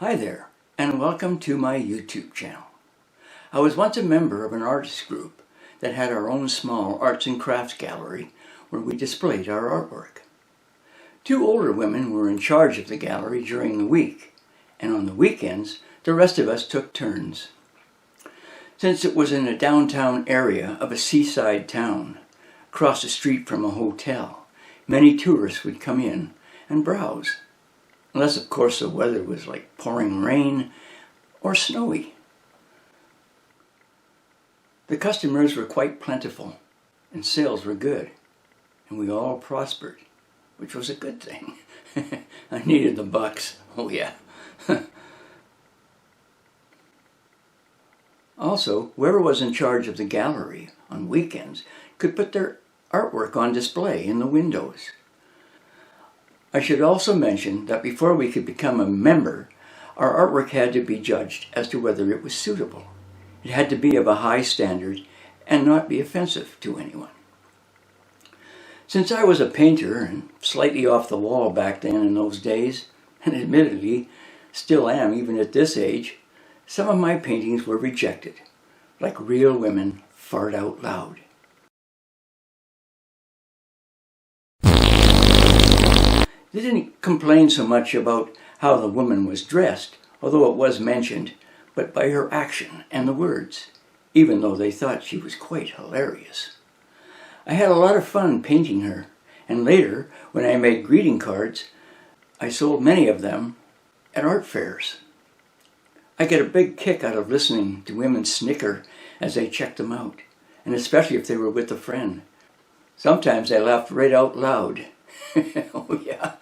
Hi there, and welcome to my YouTube channel. I was once a member of an artist group that had our own small arts and crafts gallery where we displayed our artwork. Two older women were in charge of the gallery during the week, and on the weekends the rest of us took turns. Since it was in a downtown area of a seaside town, across the street from a hotel, many tourists would come in and browse. Unless, of course, the weather was like pouring rain or snowy. The customers were quite plentiful, and sales were good, and we all prospered, which was a good thing. I needed the bucks, oh yeah. Also, whoever was in charge of the gallery on weekends could put their artwork on display in the windows. I should also mention that before we could become a member, our artwork had to be judged as to whether it was suitable. It had to be of a high standard and not be offensive to anyone. Since I was a painter and slightly off the wall back then in those days, and admittedly still am even at this age, some of my paintings were rejected, like real women fart out loud. They didn't complain so much about how the woman was dressed, although it was mentioned, but by her action and the words, even though they thought she was quite hilarious. I had a lot of fun painting her, and later, when I made greeting cards, I sold many of them at art fairs. I get a big kick out of listening to women snicker as they checked them out, and especially if they were with a friend. Sometimes they laughed right out loud. Oh yeah.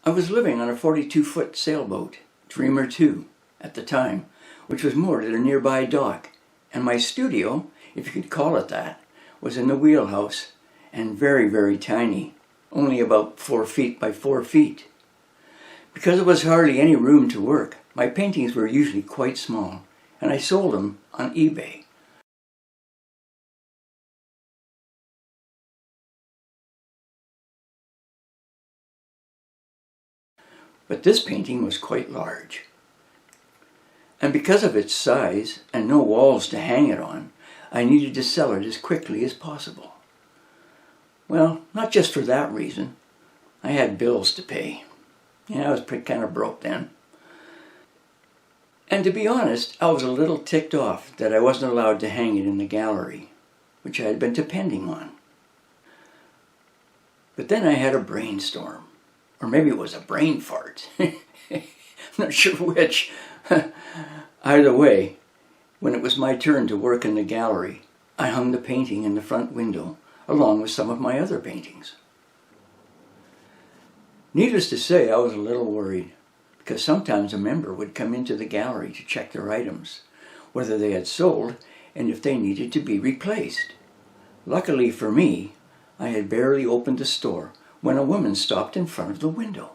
I was living on a 42-foot sailboat, Dreamer 2, at the time, which was moored at a nearby dock, and my studio, if you could call it that, was in the wheelhouse, and very, very tiny, only about 4 feet by 4 feet. Because there was hardly any room to work, my paintings were usually quite small, and I sold them on eBay. But this painting was quite large. And because of its size and no walls to hang it on, I needed to sell it as quickly as possible. Well, not just for that reason. I had bills to pay. Yeah, I was kind of broke then. And to be honest, I was a little ticked off that I wasn't allowed to hang it in the gallery, which I had been depending on. But then I had a brainstorm. Or maybe it was a brain fart. I'm not sure which. Either way, when it was my turn to work in the gallery, I hung the painting in the front window along with some of my other paintings. Needless to say, I was a little worried, because sometimes a member would come into the gallery to check their items, whether they had sold and if they needed to be replaced. Luckily for me, I had barely opened the store when a woman stopped in front of the window.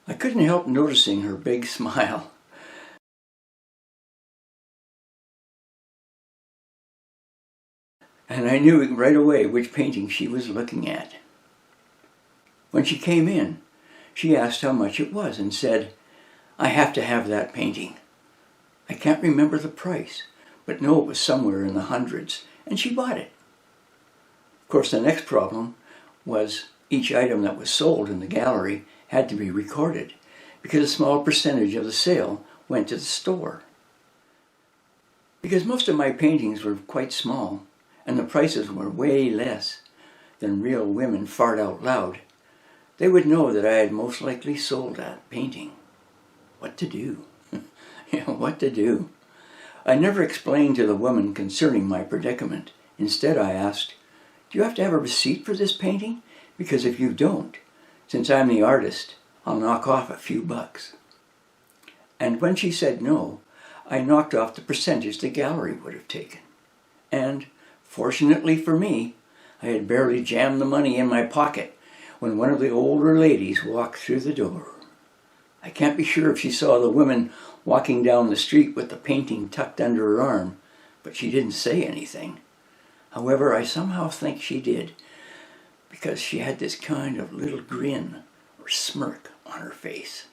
I couldn't help noticing her big smile. And I knew right away which painting she was looking at. When she came in, she asked how much it was and said, "I have to have that painting. I can't remember the price, but know it was somewhere in the hundreds," and she bought it. Of course, the next problem was each item that was sold in the gallery had to be recorded, because a small percentage of the sale went to the store. Because most of my paintings were quite small, and the prices were way less than real women fart out loud, they would know that I had most likely sold that painting. What to do? What to do? I never explained to the woman concerning my predicament. Instead, I asked, "Do you have to have a receipt for this painting? Because if you don't, since I'm the artist, I'll knock off a few bucks." And when she said no, I knocked off the percentage the gallery would have taken. And, fortunately for me, I had barely jammed the money in my pocket when one of the older ladies walked through the door. I can't be sure if she saw the woman walking down the street with the painting tucked under her arm, but she didn't say anything. However, I somehow think she did, because she had this kind of little grin or smirk on her face.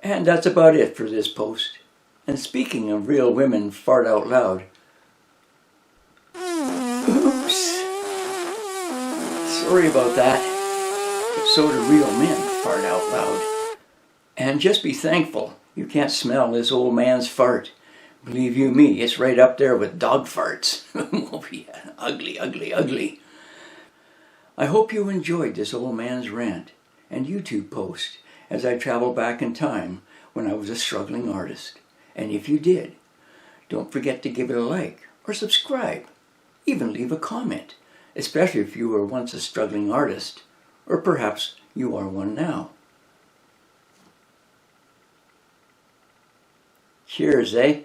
And that's about it for this post. And speaking of real women fart out loud, oops, sorry about that, but so do real men fart out loud. And just be thankful you can't smell this old man's fart. Believe you me, it's right up there with dog farts. Oh yeah, ugly, ugly, ugly. I hope you enjoyed this old man's rant and YouTube post as I travel back in time when I was a struggling artist. And if you did, don't forget to give it a like or subscribe. Even leave a comment, especially if you were once a struggling artist, or perhaps you are one now. Cheers, eh?